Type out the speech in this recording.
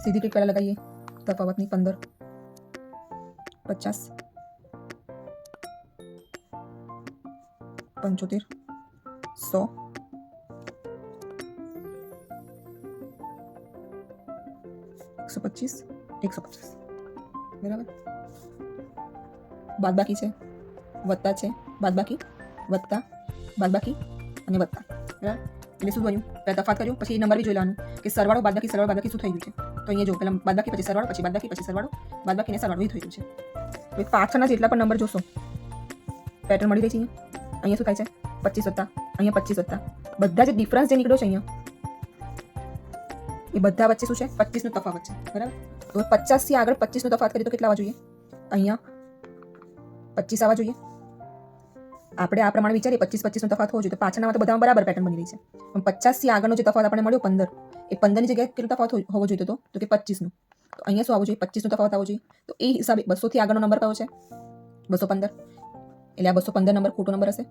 सीधी टिक पहला लगाइए तफावतनी 15 50 75 100 125 150 બરાબર. બાદબાકી છે, વત્તા છે, બાદબાકી વત્તા બાદબાકી અને વત્તા. બરાબર. એટલે શું બન્યું? પહેલાં તફાત કર્યો, પછી નંબર બી જોઈ લેવાનું કે સરવાળો બાદબાકી શું થઈ ગયું છે. તો અહીંયા જો પહેલાં બાદબાકી પછી સરવાળો પછી બાદબાકી પછી સરવાળો બાદબાકી ને સરવાળો એ થઈ ગયું છે. તો પાછળના જેટલા પણ નંબર જોશો પેટર્ન મળી રહી છે. અહીંયા શું થાય છે? 25 વત્તા, અહીંયા 25 વત્તા, બધા જે ડિફરન્સ જે નીકળ્યો છે અહીંયા એ બધા વચ્ચે શું છે? 25નો તફાવત છે. બરાબર. તો 50 થી આગળ 25નો તફાવત કરીએ તો કેટલા આવવા જોઈએ? અહીંયા 25 આવવા જોઈએ. આપણે આ પ્રમાણે વિચારીએ 25નો તફાવત હોવો જોઈએ તો પાછળનામાં તો બધામાં બરાબર પેટર્ન બની રહી છે. પણ 50 થી આગળનો જે તફાવત આપણને મળ્યો 15, એ 15ની જગ્યાએ કેટલો તફાવત હોવો જોઈએ? તો કે 25નો. તો અહીંયા શું આવવું જોઈએ? 25નો તફાવત આવવો જોઈએ. તો એ હિસાબે 200 થી આગળનો નંબર કયો છે? 215. એટલે આ 215 નંબર ખોટો નંબર હશે.